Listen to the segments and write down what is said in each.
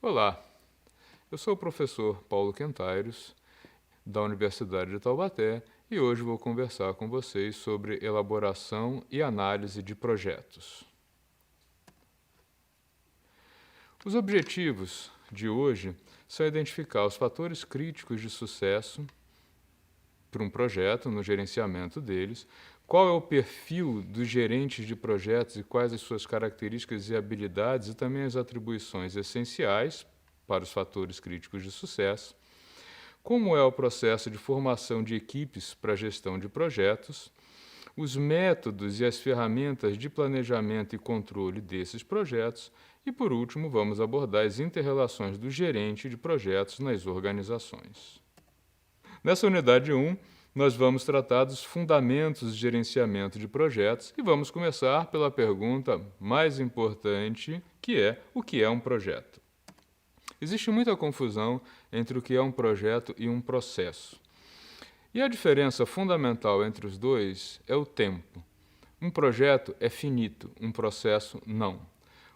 Olá, eu sou o professor Paulo Quentairos, da Universidade de Taubaté, e hoje vou conversar com vocês sobre elaboração e análise de projetos. Os objetivos de hoje são identificar os fatores críticos de sucesso para um projeto, no gerenciamento deles, qual é o perfil dos gerentes de projetos e quais as suas características e habilidades e também as atribuições essenciais para os fatores críticos de sucesso, como é o processo de formação de equipes para a gestão de projetos, os métodos e as ferramentas de planejamento e controle desses projetos e, por último, vamos abordar as inter-relações do gerente de projetos nas organizações. Nessa unidade 1, nós vamos tratar dos fundamentos de gerenciamento de projetos e vamos começar pela pergunta mais importante, que é: o que é um projeto? Existe muita confusão entre o que é um projeto e um processo. E a diferença fundamental entre os dois é o tempo. Um projeto é finito, um processo não.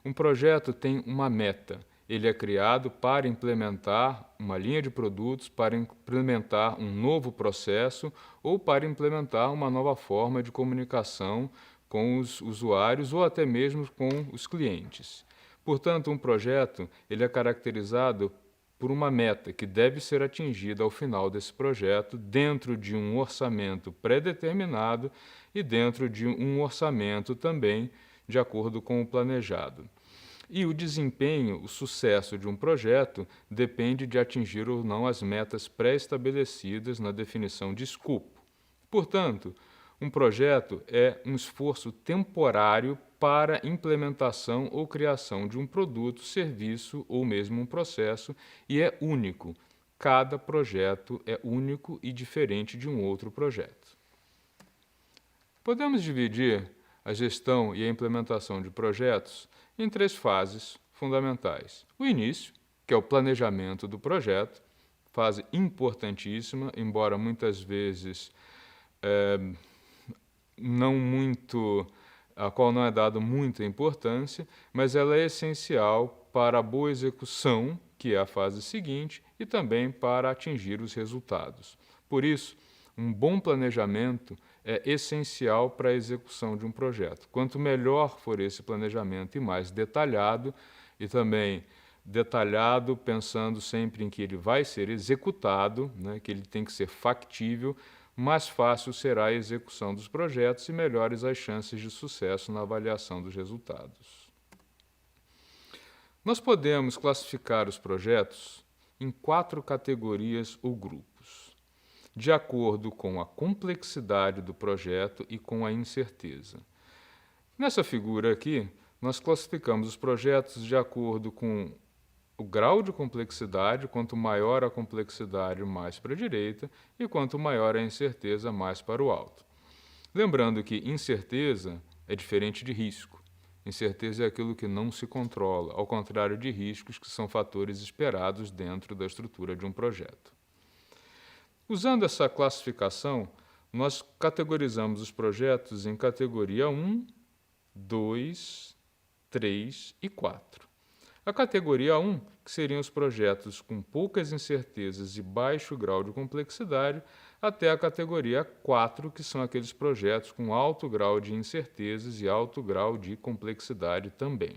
Um projeto tem uma meta. Ele é criado para implementar uma linha de produtos, para implementar um novo processo ou para implementar uma nova forma de comunicação com os usuários ou até mesmo com os clientes. Portanto, um projeto ele é caracterizado por uma meta que deve ser atingida ao final desse projeto, dentro de um orçamento pré-determinado e dentro de um orçamento também de acordo com o planejado. E o desempenho, o sucesso de um projeto depende de atingir ou não as metas pré-estabelecidas na definição de escopo. Portanto, um projeto é um esforço temporário para implementação ou criação de um produto, serviço ou mesmo um processo e é único. Cada projeto é único e diferente de um outro projeto. Podemos dividir a gestão e a implementação de projetos em 3 fases fundamentais. O início, que é o planejamento do projeto, fase importantíssima, embora muitas vezes a qual não é dada muita importância, mas ela é essencial para a boa execução, que é a fase seguinte, e também para atingir os resultados. Por isso, um bom planejamento é essencial para a execução de um projeto. Quanto melhor for esse planejamento e mais detalhado, e também detalhado pensando sempre em que ele vai ser executado, que ele tem que ser factível, mais fácil será a execução dos projetos e melhores as chances de sucesso na avaliação dos resultados. Nós podemos classificar os projetos em 4 categorias ou grupos, de acordo com a complexidade do projeto e com a incerteza. Nessa figura aqui, nós classificamos os projetos de acordo com o grau de complexidade. Quanto maior a complexidade, mais para a direita, e quanto maior a incerteza, mais para o alto. Lembrando que incerteza é diferente de risco. Incerteza é aquilo que não se controla, ao contrário de riscos, que são fatores esperados dentro da estrutura de um projeto. Usando essa classificação, nós categorizamos os projetos em categoria 1, 2, 3 e 4. A categoria 1, que seriam os projetos com poucas incertezas e baixo grau de complexidade, até a categoria 4, que são aqueles projetos com alto grau de incertezas e alto grau de complexidade também.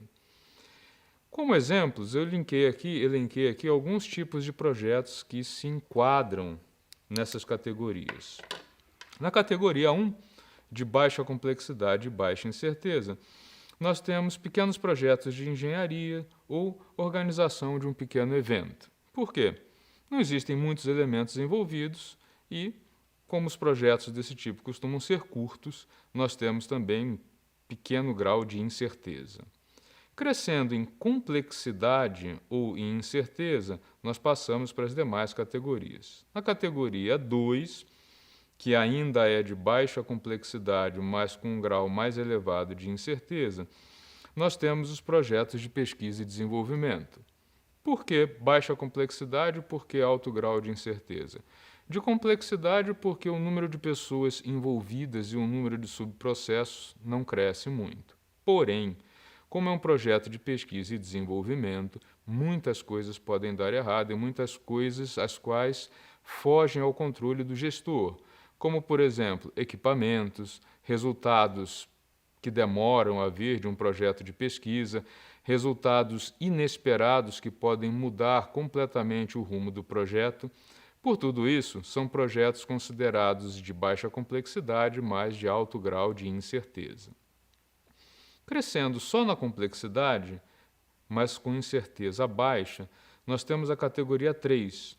Como exemplos, eu elenquei aqui alguns tipos de projetos que se enquadram nessas categorias. Na categoria 1, de baixa complexidade e baixa incerteza, nós temos pequenos projetos de engenharia ou organização de um pequeno evento. Por quê? Não existem muitos elementos envolvidos e, como os projetos desse tipo costumam ser curtos, nós temos também um pequeno grau de incerteza. Crescendo em complexidade ou em incerteza, nós passamos para as demais categorias. Na categoria 2, que ainda é de baixa complexidade, mas com um grau mais elevado de incerteza, nós temos os projetos de pesquisa e desenvolvimento. Por que baixa complexidade? Por que alto grau de incerteza? De complexidade, porque o número de pessoas envolvidas e o número de subprocessos não cresce muito. Porém, como é um projeto de pesquisa e desenvolvimento, muitas coisas podem dar errado e muitas coisas as quais fogem ao controle do gestor, como, por exemplo, equipamentos, resultados que demoram a vir de um projeto de pesquisa, resultados inesperados que podem mudar completamente o rumo do projeto. Por tudo isso, são projetos considerados de baixa complexidade, mas de alto grau de incerteza. Crescendo só na complexidade, mas com incerteza baixa, nós temos a categoria 3,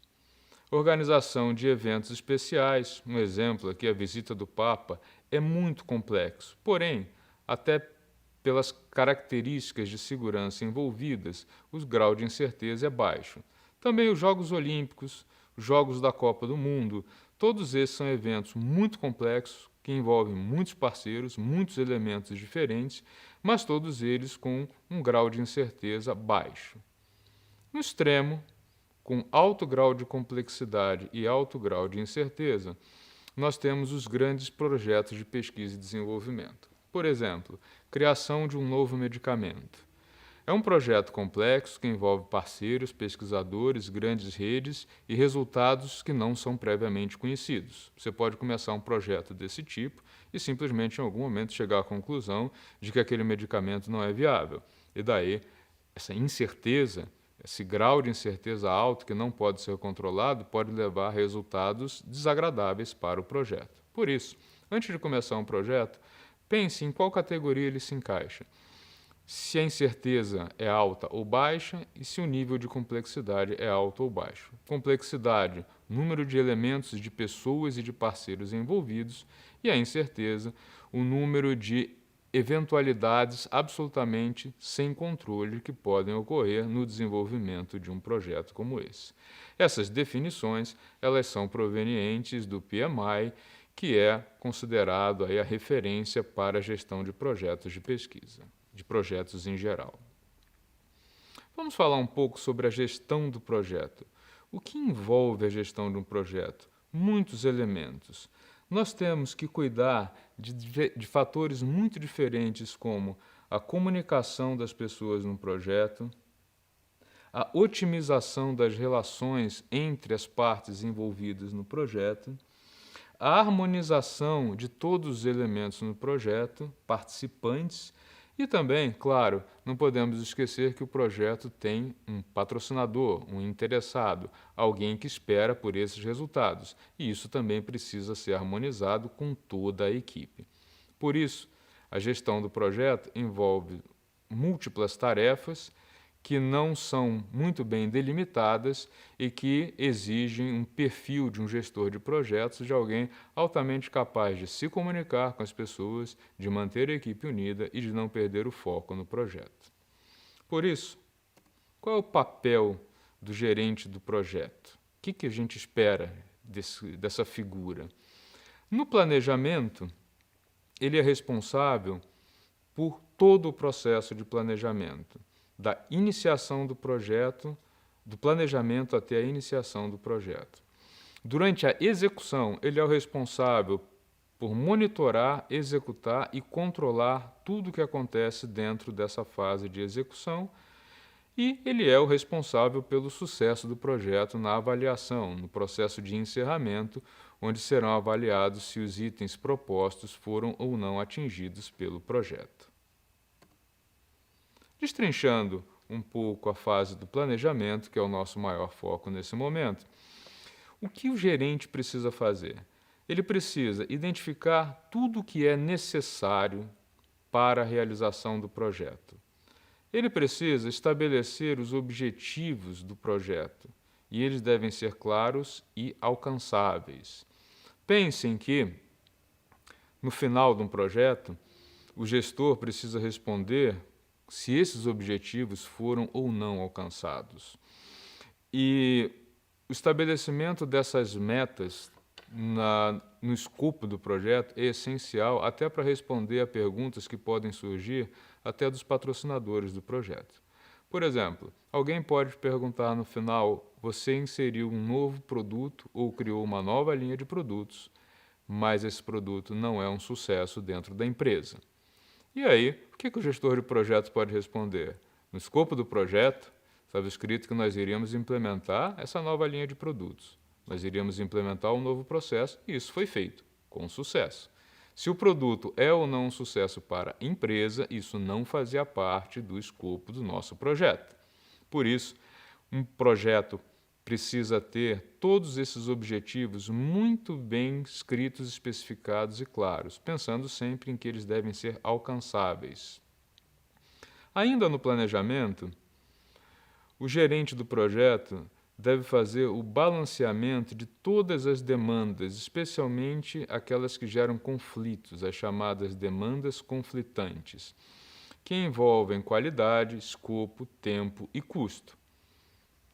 organização de eventos especiais. Um exemplo aqui, a visita do Papa, é muito complexo, porém, até pelas características de segurança envolvidas, o grau de incerteza é baixo. Também os Jogos Olímpicos, os Jogos da Copa do Mundo, todos esses são eventos muito complexos, que envolvem muitos parceiros, muitos elementos diferentes, mas todos eles com um grau de incerteza baixo. No extremo, com alto grau de complexidade e alto grau de incerteza, nós temos os grandes projetos de pesquisa e desenvolvimento. Por exemplo, criação de um novo medicamento. É um projeto complexo que envolve parceiros, pesquisadores, grandes redes e resultados que não são previamente conhecidos. Você pode começar um projeto desse tipo e simplesmente em algum momento chegar à conclusão de que aquele medicamento não é viável. E daí, essa incerteza, esse grau de incerteza alto que não pode ser controlado, pode levar a resultados desagradáveis para o projeto. Por isso, antes de começar um projeto, pense em qual categoria ele se encaixa. Se a incerteza é alta ou baixa e se o nível de complexidade é alto ou baixo. Complexidade, número de elementos, de pessoas e de parceiros envolvidos, e a incerteza, o número de eventualidades absolutamente sem controle que podem ocorrer no desenvolvimento de um projeto como esse. Essas definições, elas são provenientes do PMI, que é considerado aí a referência para a gestão de projetos de pesquisa, de projetos em geral. Vamos falar um pouco sobre a gestão do projeto. O que envolve a gestão de um projeto? Muitos elementos. Nós temos que cuidar de fatores muito diferentes, como a comunicação das pessoas no projeto, a otimização das relações entre as partes envolvidas no projeto, a harmonização de todos os elementos no projeto, participantes, e também, claro, não podemos esquecer que o projeto tem um patrocinador, um interessado, alguém que espera por esses resultados, e isso também precisa ser harmonizado com toda a equipe. Por isso, a gestão do projeto envolve múltiplas tarefas que não são muito bem delimitadas e que exigem um perfil de um gestor de projetos, de alguém altamente capaz de se comunicar com as pessoas, de manter a equipe unida e de não perder o foco no projeto. Por isso, qual é o papel do gerente do projeto? O que a gente espera dessa figura? No planejamento, ele é responsável por todo o processo de planejamento, da iniciação do projeto, do planejamento até a iniciação do projeto. Durante a execução, ele é o responsável por monitorar, executar e controlar tudo o que acontece dentro dessa fase de execução, e ele é o responsável pelo sucesso do projeto na avaliação, no processo de encerramento, onde serão avaliados se os itens propostos foram ou não atingidos pelo projeto. Destrinchando um pouco a fase do planejamento, que é o nosso maior foco nesse momento, o que o gerente precisa fazer? Ele precisa identificar tudo o que é necessário para a realização do projeto. Ele precisa estabelecer os objetivos do projeto, e eles devem ser claros e alcançáveis. Pensem que, no final de um projeto, o gestor precisa responder se esses objetivos foram ou não alcançados. E o estabelecimento dessas metas no escopo do projeto é essencial até para responder a perguntas que podem surgir até dos patrocinadores do projeto. Por exemplo, alguém pode perguntar no final: você inseriu um novo produto ou criou uma nova linha de produtos, mas esse produto não é um sucesso dentro da empresa. E aí, o que o gestor de projetos pode responder? No escopo do projeto, estava escrito que nós iríamos implementar essa nova linha de produtos. Nós iríamos implementar um novo processo e isso foi feito, com sucesso. Se o produto é ou não um sucesso para a empresa, isso não fazia parte do escopo do nosso projeto. Por isso, um projeto precisa ter todos esses objetivos muito bem escritos, especificados e claros, pensando sempre em que eles devem ser alcançáveis. Ainda no planejamento, o gerente do projeto deve fazer o balanceamento de todas as demandas, especialmente aquelas que geram conflitos, as chamadas demandas conflitantes, que envolvem qualidade, escopo, tempo e custo.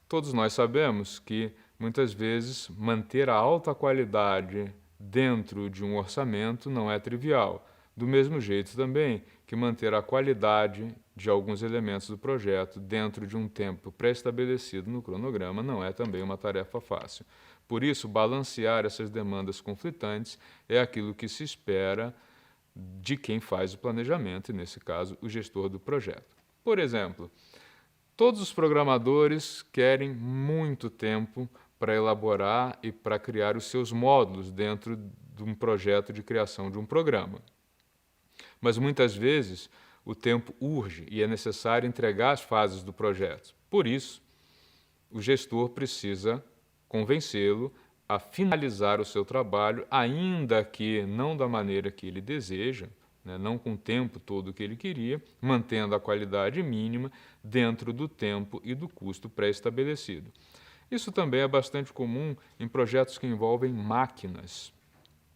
Todos nós sabemos que, muitas vezes, manter a alta qualidade dentro de um orçamento não é trivial. Do mesmo jeito também que manter a qualidade de alguns elementos do projeto dentro de um tempo pré-estabelecido no cronograma não é também uma tarefa fácil. Por isso, balancear essas demandas conflitantes é aquilo que se espera de quem faz o planejamento, e nesse caso, o gestor do projeto. Por exemplo, todos os programadores querem muito tempo para elaborar e para criar os seus módulos dentro de um projeto de criação de um programa. Mas muitas vezes o tempo urge e é necessário entregar as fases do projeto. Por isso, o gestor precisa convencê-lo a finalizar o seu trabalho, ainda que não da maneira que ele deseja, não com o tempo todo que ele queria, mantendo a qualidade mínima dentro do tempo e do custo pré-estabelecido. Isso também é bastante comum em projetos que envolvem máquinas.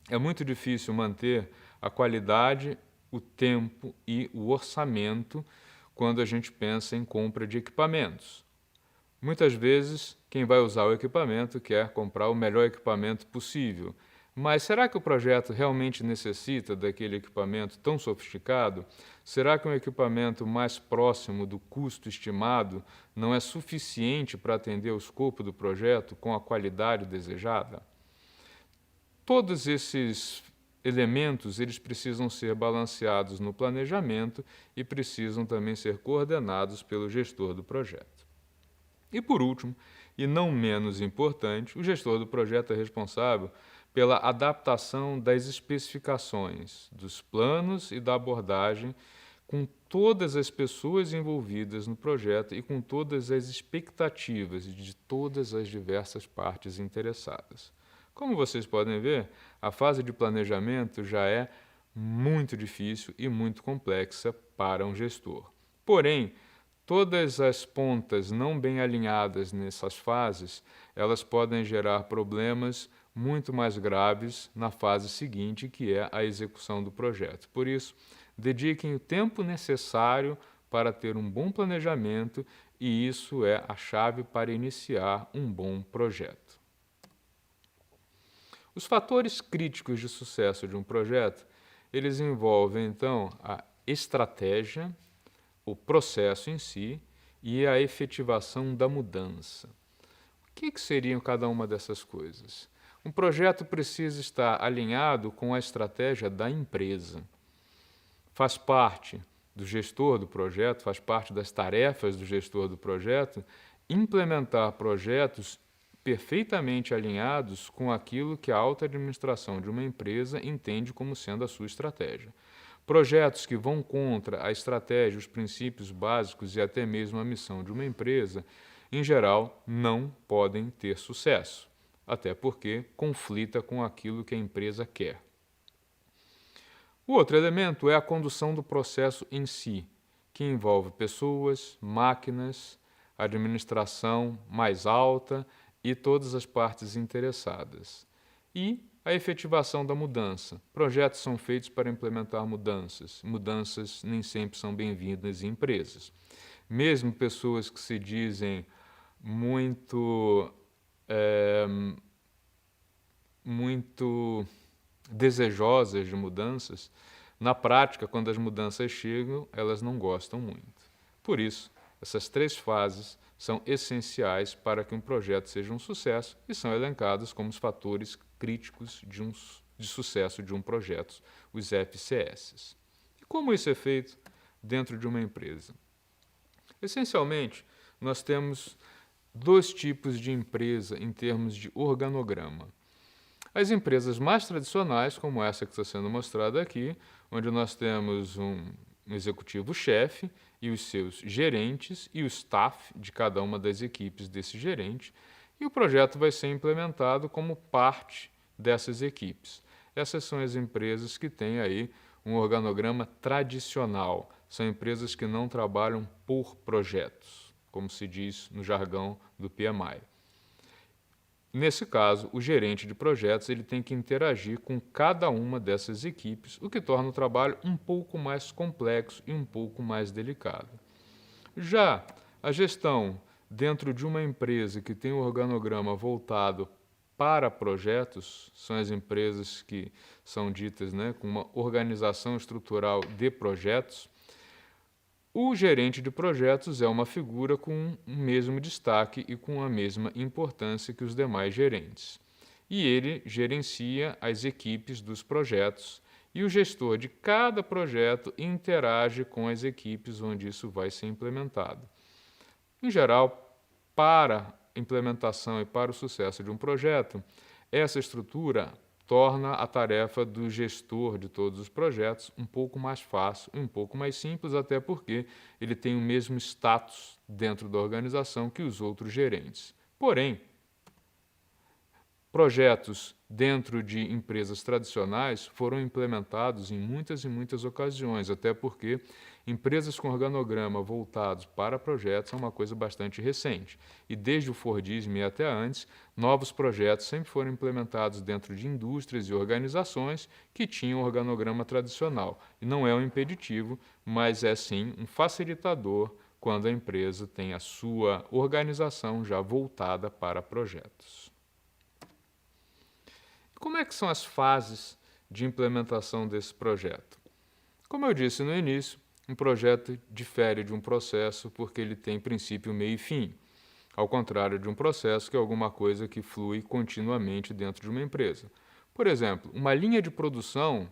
É muito difícil manter a qualidade, o tempo e o orçamento quando a gente pensa em compra de equipamentos. Muitas vezes, quem vai usar o equipamento quer comprar o melhor equipamento possível. Mas será que o projeto realmente necessita daquele equipamento tão sofisticado? Será que um equipamento mais próximo do custo estimado não é suficiente para atender o escopo do projeto com a qualidade desejada? Todos esses elementos eles precisam ser balanceados no planejamento e precisam também ser coordenados pelo gestor do projeto. E por último, e não menos importante, o gestor do projeto é responsável pela adaptação das especificações, dos planos e da abordagem com todas as pessoas envolvidas no projeto e com todas as expectativas de todas as diversas partes interessadas. Como vocês podem ver, a fase de planejamento já é muito difícil e muito complexa para um gestor. Porém, todas as pontas não bem alinhadas nessas fases, elas podem gerar problemas muito mais graves na fase seguinte, que é a execução do projeto. Por isso, dediquem o tempo necessário para ter um bom planejamento e isso é a chave para iniciar um bom projeto. Os fatores críticos de sucesso de um projeto, eles envolvem, então, a estratégia, o processo em si e a efetivação da mudança. O que seriam cada uma dessas coisas? Um projeto precisa estar alinhado com a estratégia da empresa. Faz parte do gestor do projeto, faz parte das tarefas do gestor do projeto, implementar projetos perfeitamente alinhados com aquilo que a alta administração de uma empresa entende como sendo a sua estratégia. Projetos que vão contra a estratégia, os princípios básicos e até mesmo a missão de uma empresa, em geral, não podem ter sucesso, até porque conflita com aquilo que a empresa quer. O outro elemento é a condução do processo em si, que envolve pessoas, máquinas, administração mais alta e todas as partes interessadas. E a efetivação da mudança. Projetos são feitos para implementar mudanças. Mudanças nem sempre são bem-vindas em empresas. Mesmo pessoas que se dizem muito desejosas de mudanças, na prática, quando as mudanças chegam, elas não gostam muito. Por isso, essas 3 fases são essenciais para que um projeto seja um sucesso e são elencados como os fatores críticos de sucesso de um projeto, os FCS. E como isso é feito dentro de uma empresa? Essencialmente, nós temos dois tipos de empresa em termos de organograma. As empresas mais tradicionais, como essa que está sendo mostrada aqui, onde nós temos um executivo-chefe e os seus gerentes e o staff de cada uma das equipes desse gerente, e o projeto vai ser implementado como parte dessas equipes. Essas são as empresas que têm aí um organograma tradicional. São empresas que não trabalham por projetos, como se diz no jargão do PMI. Nesse caso, o gerente de projetos ele tem que interagir com cada uma dessas equipes, o que torna o trabalho um pouco mais complexo e um pouco mais delicado. Já a gestão dentro de uma empresa que tem um organograma voltado para projetos, são as empresas que são ditas, com uma organização estrutural de projetos. O gerente de projetos é uma figura com o mesmo destaque e com a mesma importância que os demais gerentes. E ele gerencia as equipes dos projetos e o gestor de cada projeto interage com as equipes onde isso vai ser implementado. Em geral, para a implementação e para o sucesso de um projeto, essa estrutura torna a tarefa do gestor de todos os projetos um pouco mais fácil e um pouco mais simples, até porque ele tem o mesmo status dentro da organização que os outros gerentes. Porém, projetos dentro de empresas tradicionais foram implementados em muitas e muitas ocasiões, até porque empresas com organograma voltados para projetos são uma coisa bastante recente. E desde o Fordismo e até antes, novos projetos sempre foram implementados dentro de indústrias e organizações que tinham organograma tradicional. E não é um impeditivo, mas é sim um facilitador quando a empresa tem a sua organização já voltada para projetos. Como é que são as fases de implementação desse projeto? Como eu disse no início, um projeto difere de um processo porque ele tem princípio, meio e fim, ao contrário de um processo que é alguma coisa que flui continuamente dentro de uma empresa. Por exemplo, uma linha de produção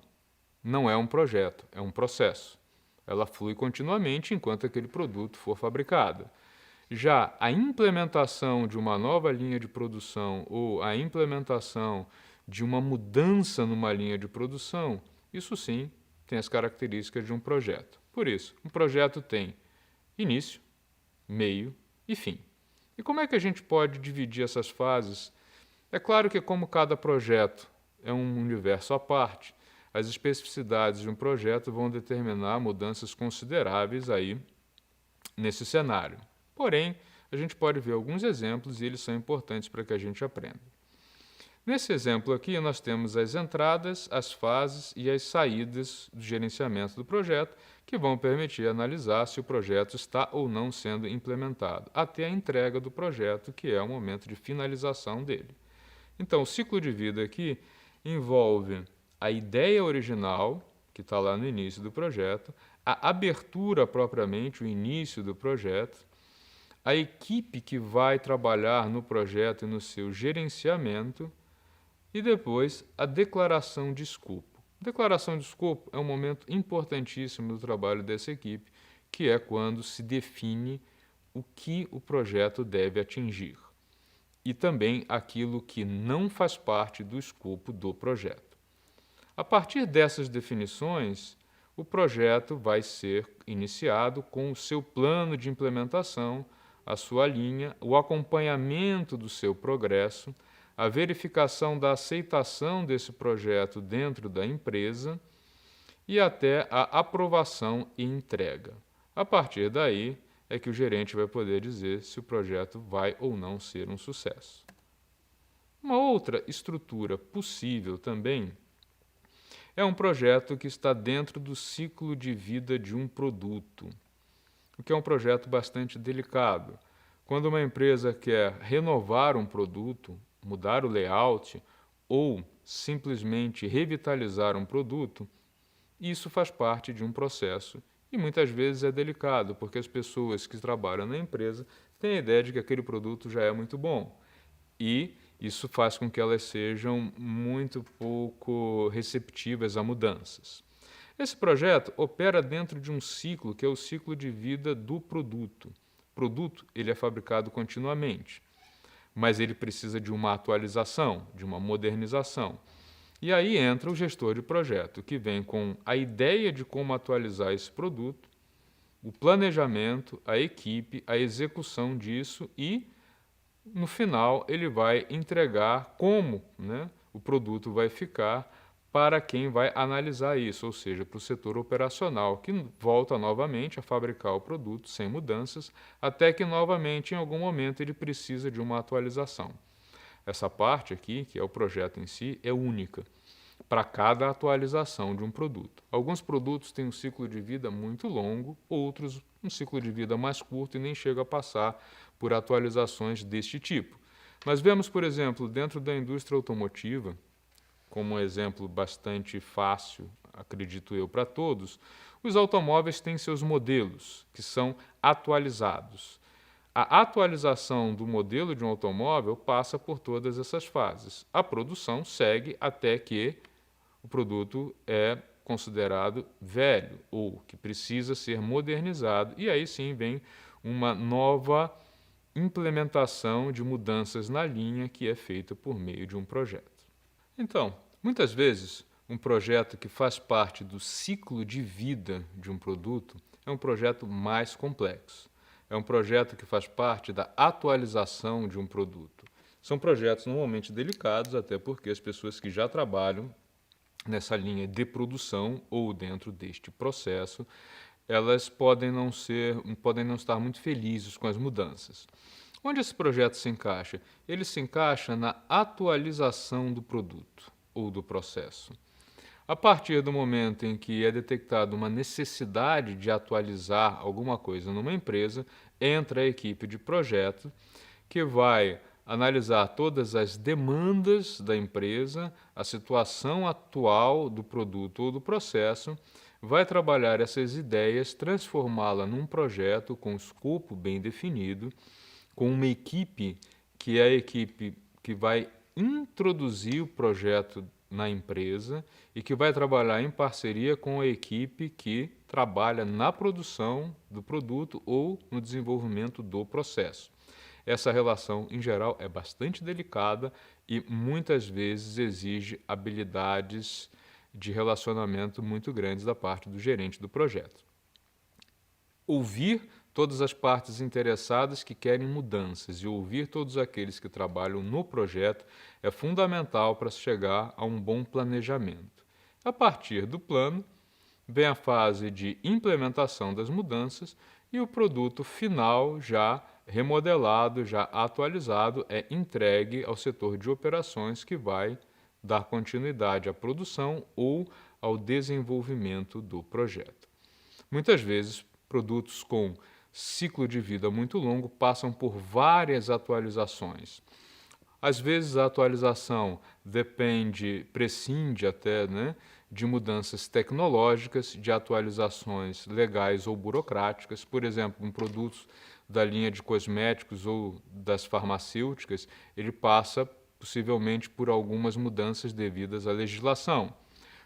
não é um projeto, é um processo. Ela flui continuamente enquanto aquele produto for fabricado. Já a implementação de uma nova linha de produção ou a implementação de uma mudança numa linha de produção, isso sim tem as características de um projeto. Por isso, um projeto tem início, meio e fim. E como é que a gente pode dividir essas fases? É claro que como cada projeto é um universo à parte, as especificidades de um projeto vão determinar mudanças consideráveis aí nesse cenário. Porém, a gente pode ver alguns exemplos e eles são importantes para que a gente aprenda. Nesse exemplo aqui, nós temos as entradas, as fases e as saídas do gerenciamento do projeto, que vão permitir analisar se o projeto está ou não sendo implementado, até a entrega do projeto, que é o momento de finalização dele. Então, o ciclo de vida aqui envolve a ideia original, que está lá no início do projeto, a abertura propriamente, o início do projeto, a equipe que vai trabalhar no projeto e no seu gerenciamento, e depois a declaração de escopo. Declaração de escopo é um momento importantíssimo do trabalho dessa equipe, que é quando se define o que o projeto deve atingir e também aquilo que não faz parte do escopo do projeto. A partir dessas definições, o projeto vai ser iniciado com o seu plano de implementação, a sua linha, o acompanhamento do seu progresso, a verificação da aceitação desse projeto dentro da empresa e até a aprovação e entrega. A partir daí é que o gerente vai poder dizer se o projeto vai ou não ser um sucesso. Uma outra estrutura possível também é um projeto que está dentro do ciclo de vida de um produto, o que é um projeto bastante delicado. Quando uma empresa quer renovar um produto, mudar o layout ou simplesmente revitalizar um produto, isso faz parte de um processo e muitas vezes é delicado, porque as pessoas que trabalham na empresa têm a ideia de que aquele produto já é muito bom e isso faz com que elas sejam muito pouco receptivas a mudanças. Esse projeto opera dentro de um ciclo que é o ciclo de vida do produto. O produto ele é fabricado continuamente, mas ele precisa de uma atualização, de uma modernização. E aí entra o gestor de projeto, que vem com a ideia de como atualizar esse produto, o planejamento, a equipe, a execução disso e, no final, ele vai entregar como, né, o produto vai ficar para quem vai analisar isso, ou seja, para o setor operacional, que volta novamente a fabricar o produto sem mudanças, até que novamente, em algum momento, ele precisa de uma atualização. Essa parte aqui, que é o projeto em si, é única para cada atualização de um produto. Alguns produtos têm um ciclo de vida muito longo, outros um ciclo de vida mais curto e nem chega a passar por atualizações deste tipo. Mas vemos, por exemplo, dentro da indústria automotiva, como um exemplo bastante fácil, acredito eu, para todos, os automóveis têm seus modelos, que são atualizados. A atualização do modelo de um automóvel passa por todas essas fases. A produção segue até que o produto é considerado velho ou que precisa ser modernizado, e aí sim vem uma nova implementação de mudanças na linha que é feita por meio de um projeto. Então, muitas vezes, um projeto que faz parte do ciclo de vida de um produto é um projeto mais complexo. É um projeto que faz parte da atualização de um produto. São projetos normalmente delicados, até porque as pessoas que já trabalham nessa linha de produção ou dentro deste processo, elas podem não estar muito felizes com as mudanças. Onde esse projeto se encaixa? Ele se encaixa na atualização do produto ou do processo. A partir do momento em que é detectada uma necessidade de atualizar alguma coisa numa empresa, entra a equipe de projeto que vai analisar todas as demandas da empresa, a situação atual do produto ou do processo, vai trabalhar essas ideias, transformá-la num projeto com escopo bem definido, com uma equipe que é a equipe que vai introduzir o projeto na empresa e que vai trabalhar em parceria com a equipe que trabalha na produção do produto ou no desenvolvimento do processo. Essa relação, em geral, é bastante delicada e muitas vezes exige habilidades de relacionamento muito grandes da parte do gerente do projeto. Ouvir todas as partes interessadas que querem mudanças e ouvir todos aqueles que trabalham no projeto é fundamental para se chegar a um bom planejamento. A partir do plano, vem a fase de implementação das mudanças e o produto final já remodelado, já atualizado, é entregue ao setor de operações que vai dar continuidade à produção ou ao desenvolvimento do projeto. Muitas vezes, produtos com ciclo de vida muito longo passam por várias atualizações. Às vezes a atualização prescinde até, né, de mudanças tecnológicas, de atualizações legais ou burocráticas. Por exemplo, um produto da linha de cosméticos ou das farmacêuticas, ele passa possivelmente por algumas mudanças devidas à legislação.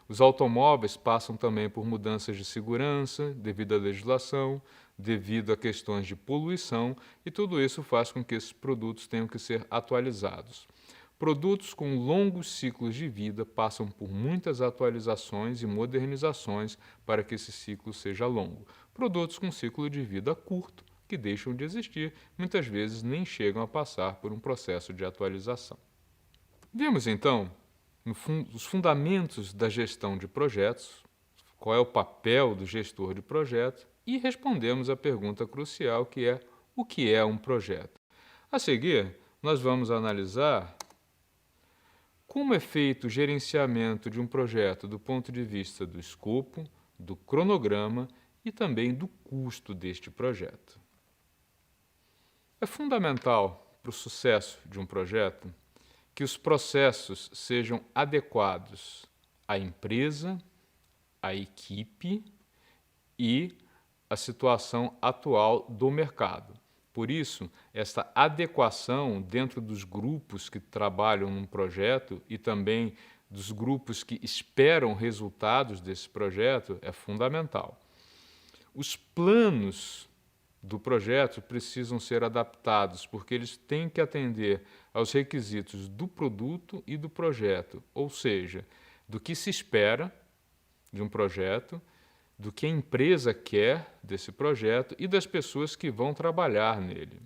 Os automóveis passam também por mudanças de segurança devido à legislação, devido a questões de poluição, e tudo isso faz com que esses produtos tenham que ser atualizados. Produtos com longos ciclos de vida passam por muitas atualizações e modernizações para que esse ciclo seja longo. Produtos com ciclo de vida curto, que deixam de existir, muitas vezes nem chegam a passar por um processo de atualização. Vimos então os fundamentos da gestão de projetos, qual é o papel do gestor de projeto, e respondemos a pergunta crucial que é: o que é um projeto? A seguir, nós vamos analisar como é feito o gerenciamento de um projeto do ponto de vista do escopo, do cronograma e também do custo deste projeto. É fundamental para o sucesso de um projeto que os processos sejam adequados à empresa, à equipe e à situação atual do mercado. Por isso, essa adequação dentro dos grupos que trabalham num projeto e também dos grupos que esperam resultados desse projeto é fundamental. Os planos do projeto precisam ser adaptados, porque eles têm que atender aos requisitos do produto e do projeto, ou seja, do que se espera de um projeto, do que a empresa quer desse projeto e das pessoas que vão trabalhar nele.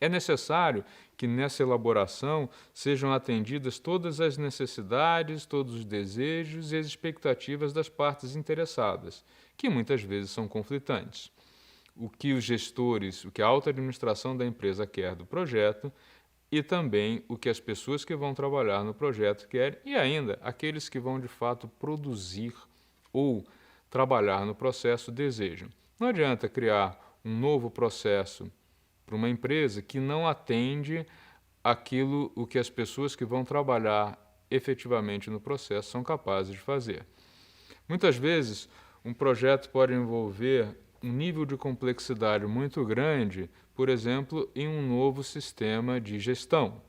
É necessário que nessa elaboração sejam atendidas todas as necessidades, todos os desejos e as expectativas das partes interessadas, que muitas vezes são conflitantes. O que os gestores, o que a alta administração da empresa quer do projeto e também o que as pessoas que vão trabalhar no projeto querem e ainda aqueles que vão de fato produzir ou trabalhar no processo desejam. Não adianta criar um novo processo para uma empresa que não atende aquilo o que as pessoas que vão trabalhar efetivamente no processo são capazes de fazer. Muitas vezes, um projeto pode envolver um nível de complexidade muito grande, por exemplo, em um novo sistema de gestão.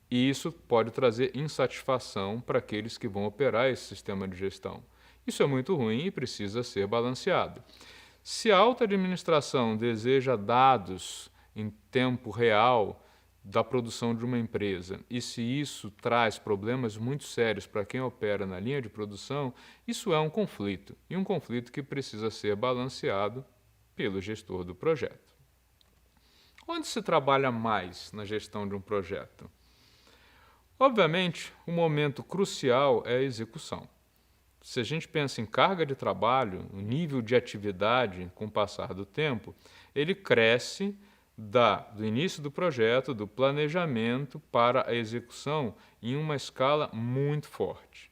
E isso pode trazer insatisfação para aqueles que vão operar esse sistema de gestão. Isso é muito ruim e precisa ser balanceado. Se a alta administração deseja dados em tempo real da produção de uma empresa e se isso traz problemas muito sérios para quem opera na linha de produção, isso é um conflito, e um conflito que precisa ser balanceado pelo gestor do projeto. Onde se trabalha mais na gestão de um projeto? Obviamente, o momento crucial é a execução. Se a gente pensa em carga de trabalho, o nível de atividade com o passar do tempo, ele cresce do início do projeto, do planejamento para a execução em uma escala muito forte.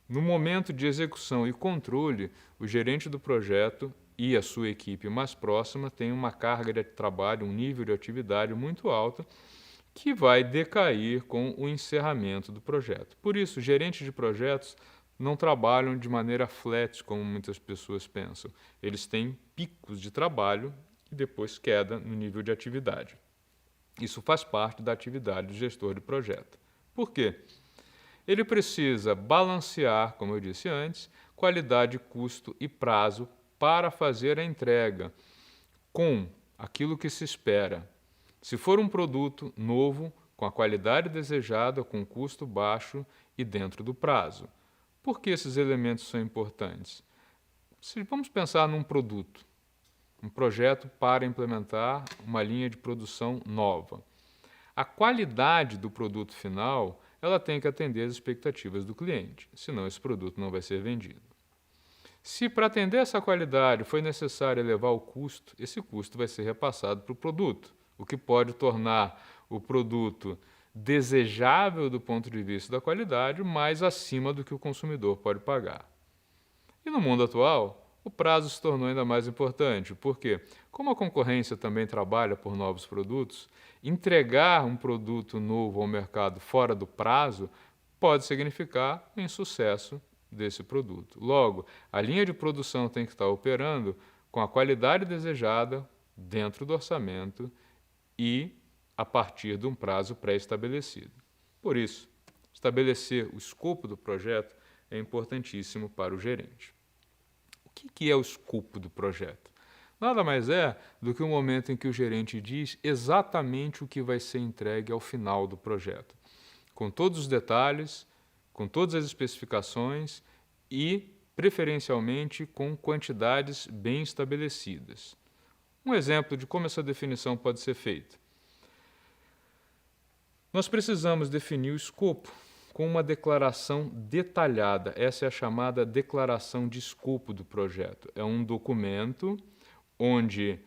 No momento de execução e controle, o gerente do projeto e a sua equipe mais próxima têm uma carga de trabalho, um nível de atividade muito alto, que vai decair com o encerramento do projeto. Por isso, gerentes de projetos não trabalham de maneira flat, como muitas pessoas pensam. Eles têm picos de trabalho e depois queda no nível de atividade. Isso faz parte da atividade do gestor de projeto. Por quê? Ele precisa balancear, como eu disse antes, qualidade, custo e prazo para fazer a entrega com aquilo que se espera. Se for um produto novo, com a qualidade desejada, com custo baixo e dentro do prazo. Por que esses elementos são importantes? Se vamos pensar num produto, um projeto para implementar uma linha de produção nova. A qualidade do produto final, ela tem que atender às expectativas do cliente, senão esse produto não vai ser vendido. Se para atender essa qualidade foi necessário elevar o custo, esse custo vai ser repassado para o produto, o que pode tornar o produto desejável do ponto de vista da qualidade, mas acima do que o consumidor pode pagar. E no mundo atual, o prazo se tornou ainda mais importante, porque, como a concorrência também trabalha por novos produtos, entregar um produto novo ao mercado fora do prazo pode significar o insucesso desse produto. Logo, a linha de produção tem que estar operando com a qualidade desejada dentro do orçamento e a partir de um prazo pré-estabelecido. Por isso, estabelecer o escopo do projeto é importantíssimo para o gerente. O que é o escopo do projeto? Nada mais é do que o momento em que o gerente diz exatamente o que vai ser entregue ao final do projeto, com todos os detalhes, com todas as especificações e, preferencialmente, com quantidades bem estabelecidas. Um exemplo de como essa definição pode ser feita. Nós precisamos definir o escopo com uma declaração detalhada. Essa é a chamada declaração de escopo do projeto. É um documento onde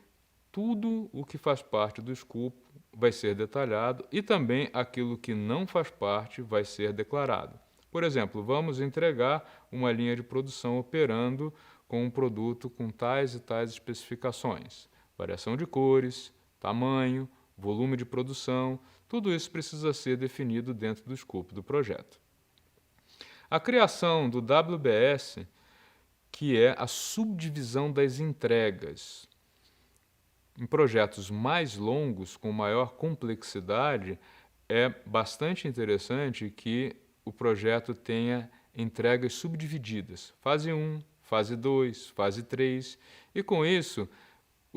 tudo o que faz parte do escopo vai ser detalhado e também aquilo que não faz parte vai ser declarado. Por exemplo, vamos entregar uma linha de produção operando com um produto com tais e tais especificações. Variação de cores, tamanho, volume de produção, tudo isso precisa ser definido dentro do escopo do projeto. A criação do WBS, que é a subdivisão das entregas, em projetos mais longos, com maior complexidade, é bastante interessante que o projeto tenha entregas subdivididas, fase 1, fase 2, fase 3, e com isso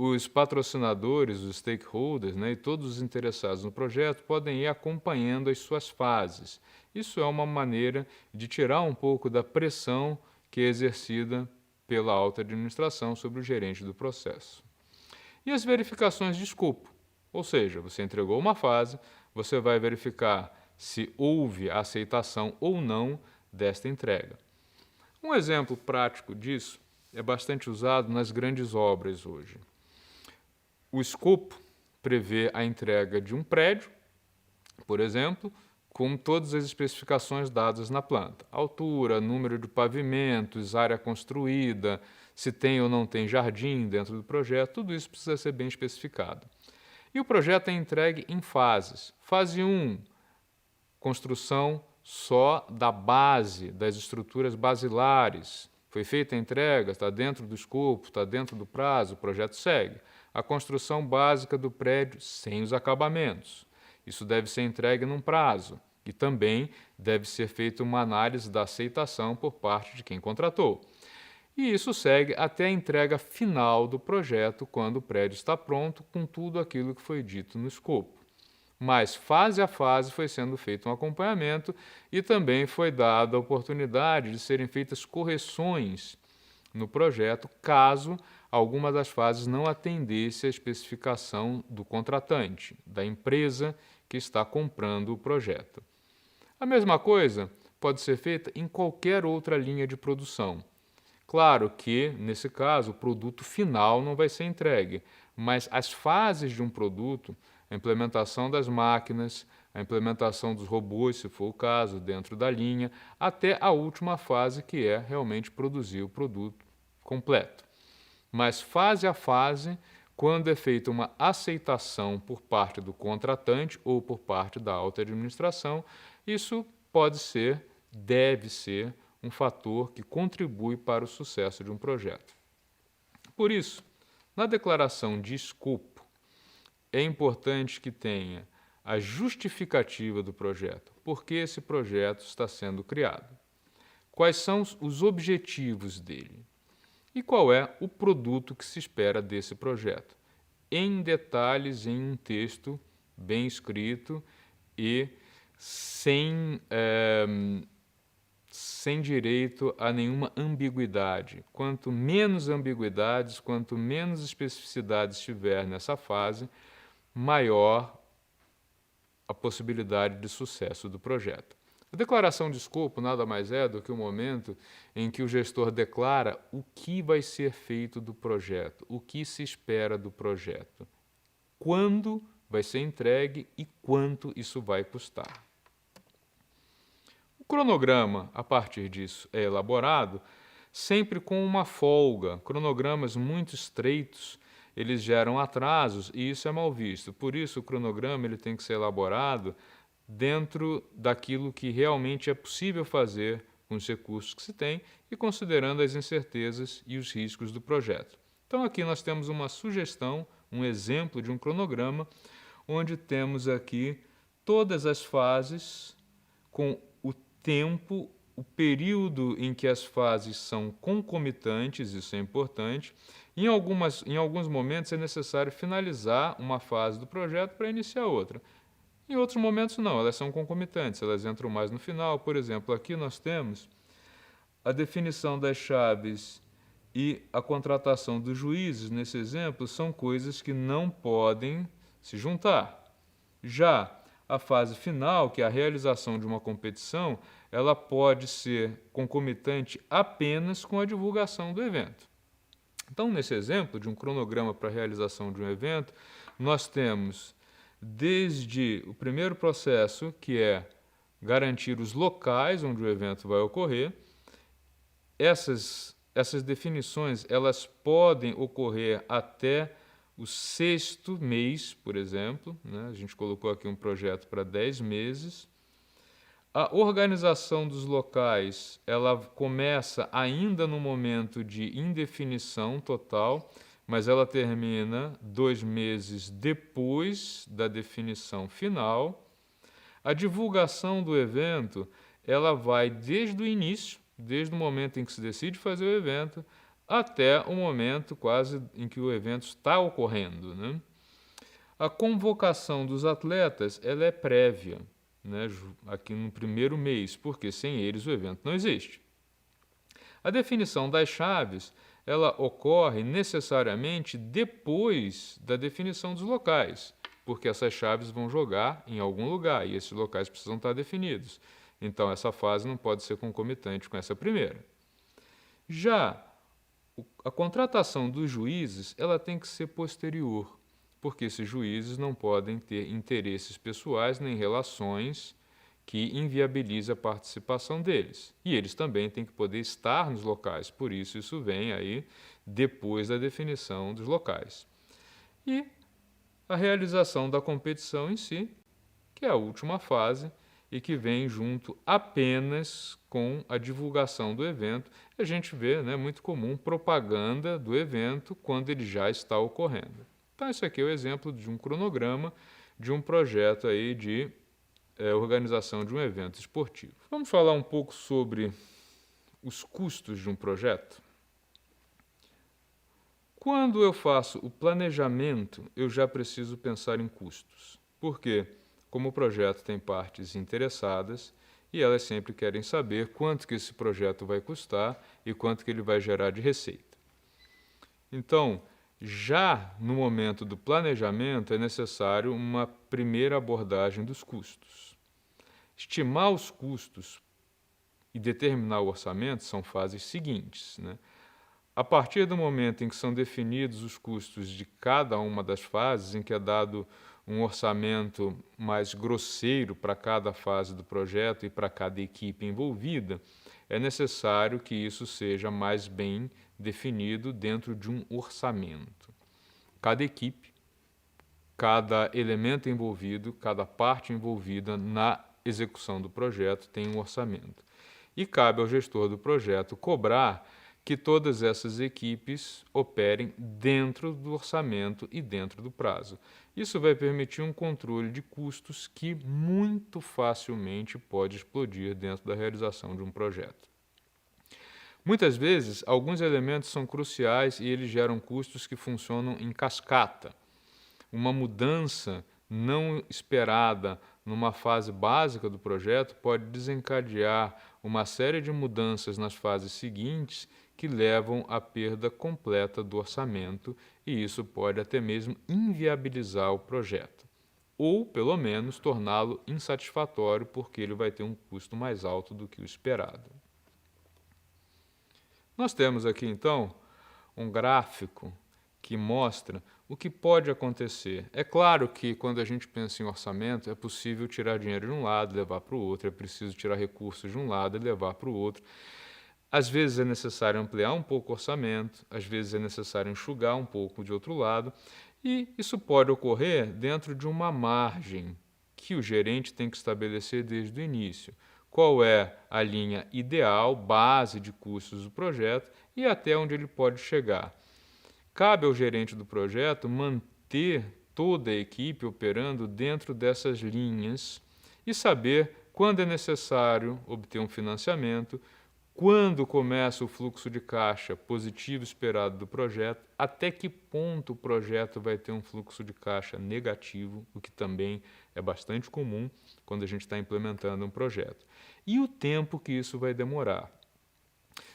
os patrocinadores, os stakeholders, né, e todos os interessados no projeto podem ir acompanhando as suas fases. Isso é uma maneira de tirar um pouco da pressão que é exercida pela alta administração sobre o gerente do processo. E as verificações de escopo, ou seja, você entregou uma fase, você vai verificar se houve aceitação ou não desta entrega. Um exemplo prático disso é bastante usado nas grandes obras hoje. O escopo prevê a entrega de um prédio, por exemplo, com todas as especificações dadas na planta. Altura, número de pavimentos, área construída, se tem ou não tem jardim dentro do projeto, tudo isso precisa ser bem especificado. E o projeto é entregue em fases. Fase 1, construção só da base, das estruturas basilares. Foi feita a entrega, está dentro do escopo, está dentro do prazo, o projeto segue. A construção básica do prédio sem os acabamentos. Isso deve ser entregue num prazo. E também deve ser feita uma análise da aceitação por parte de quem contratou. E isso segue até a entrega final do projeto, quando o prédio está pronto, com tudo aquilo que foi dito no escopo. Mas, fase a fase, foi sendo feito um acompanhamento e também foi dada a oportunidade de serem feitas correções no projeto, caso alguma das fases não atendesse à especificação do contratante, da empresa que está comprando o projeto. A mesma coisa pode ser feita em qualquer outra linha de produção. Claro que, nesse caso, o produto final não vai ser entregue, mas as fases de um produto, a implementação das máquinas, a implementação dos robôs, se for o caso, dentro da linha, até a última fase, que é realmente produzir o produto completo. Mas fase a fase, quando é feita uma aceitação por parte do contratante ou por parte da alta administração, isso pode ser, deve ser, um fator que contribui para o sucesso de um projeto. Por isso, na declaração de escopo, é importante que tenha a justificativa do projeto, por que esse projeto está sendo criado, quais são os objetivos dele e qual é o produto que se espera desse projeto, em detalhes, em um texto bem escrito e sem direito a nenhuma ambiguidade. Quanto menos ambiguidades, quanto menos especificidades tiver nessa fase, maior a possibilidade de sucesso do projeto. A declaração de escopo nada mais é do que o momento em que o gestor declara o que vai ser feito do projeto, o que se espera do projeto, quando vai ser entregue e quanto isso vai custar. O cronograma, a partir disso, é elaborado sempre com uma folga. Cronogramas muito estreitos, eles geram atrasos e isso é mal visto. Por isso, o cronograma ele tem que ser elaborado dentro daquilo que realmente é possível fazer com os recursos que se tem e considerando as incertezas e os riscos do projeto. Então, aqui nós temos uma sugestão, um exemplo de um cronograma, onde temos aqui todas as fases com o tempo, o período em que as fases são concomitantes, isso é importante. Em alguns momentos é necessário finalizar uma fase do projeto para iniciar outra. Em outros momentos não, elas são concomitantes, elas entram mais no final. Por exemplo, aqui nós temos a definição das chaves e a contratação dos juízes, nesse exemplo, são coisas que não podem se juntar. Já a fase final, que é a realização de uma competição, ela pode ser concomitante apenas com a divulgação do evento. Então, nesse exemplo de um cronograma para a realização de um evento, nós temos desde o primeiro processo, que é garantir os locais onde o evento vai ocorrer. Essas definições elas podem ocorrer até o 6º mês, por exemplo, né? A gente colocou aqui um projeto para 10 meses. A organização dos locais ela começa ainda no momento de indefinição total, mas ela termina 2 meses depois da definição final. A divulgação do evento ela vai desde o início, desde o momento em que se decide fazer o evento, até o momento quase em que o evento está ocorrendo, né? A convocação dos atletas ela é prévia, né, aqui no primeiro mês, porque sem eles o evento não existe. A definição das chaves ela ocorre necessariamente depois da definição dos locais, porque essas chaves vão jogar em algum lugar e esses locais precisam estar definidos. Então, essa fase não pode ser concomitante com essa primeira. Já a contratação dos juízes ela tem que ser posterior, porque esses juízes não podem ter interesses pessoais nem relações que inviabilizem a participação deles. E eles também têm que poder estar nos locais, por isso vem aí depois da definição dos locais. E a realização da competição em si, que é a última fase, e que vem junto apenas com a divulgação do evento. A gente vê, né, muito comum, propaganda do evento quando ele já está ocorrendo. Então, esse aqui é o exemplo de um cronograma de um projeto aí de organização de um evento esportivo. Vamos falar um pouco sobre os custos de um projeto? Quando eu faço o planejamento, eu já preciso pensar em custos. Por quê? Como o projeto tem partes interessadas e elas sempre querem saber quanto que esse projeto vai custar e quanto que ele vai gerar de receita. Então, já no momento do planejamento é necessário uma primeira abordagem dos custos. Estimar os custos e determinar o orçamento são fases seguintes, né? A partir do momento em que são definidos os custos de cada uma das fases, em que é dado um orçamento mais grosseiro para cada fase do projeto e para cada equipe envolvida, é necessário que isso seja mais bem definido dentro de um orçamento. Cada equipe, cada elemento envolvido, cada parte envolvida na execução do projeto tem um orçamento. E cabe ao gestor do projeto cobrar que todas essas equipes operem dentro do orçamento e dentro do prazo. Isso vai permitir um controle de custos que muito facilmente pode explodir dentro da realização de um projeto. Muitas vezes, alguns elementos são cruciais e eles geram custos que funcionam em cascata. Uma mudança não esperada numa fase básica do projeto pode desencadear uma série de mudanças nas fases seguintes que levam à perda completa do orçamento, e isso pode até mesmo inviabilizar o projeto, ou pelo menos torná-lo insatisfatório, porque ele vai ter um custo mais alto do que o esperado. Nós temos aqui então um gráfico que mostra o que pode acontecer. É claro que quando a gente pensa em orçamento, é possível tirar dinheiro de um lado e levar para o outro, é preciso tirar recursos de um lado e levar para o outro. Às vezes é necessário ampliar um pouco o orçamento, às vezes é necessário enxugar um pouco de outro lado, e isso pode ocorrer dentro de uma margem que o gerente tem que estabelecer desde o início. Qual é a linha ideal, base de custos do projeto e até onde ele pode chegar. Cabe ao gerente do projeto manter toda a equipe operando dentro dessas linhas e saber quando é necessário obter um financiamento, quando começa o fluxo de caixa positivo esperado do projeto, até que ponto o projeto vai ter um fluxo de caixa negativo, o que também é bastante comum quando a gente está implementando um projeto. E o tempo que isso vai demorar.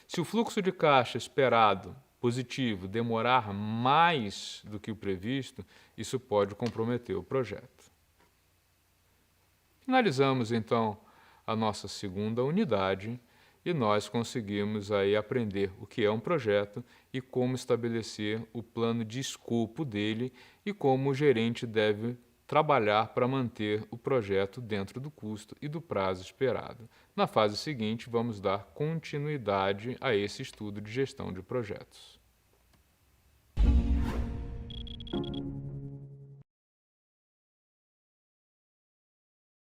Se o fluxo de caixa esperado positivo demorar mais do que o previsto, isso pode comprometer o projeto. Finalizamos então a nossa segunda unidade e nós conseguimos aí aprender o que é um projeto e como estabelecer o plano de escopo dele e como o gerente deve trabalhar para manter o projeto dentro do custo e do prazo esperado. Na fase seguinte, vamos dar continuidade a esse estudo de gestão de projetos.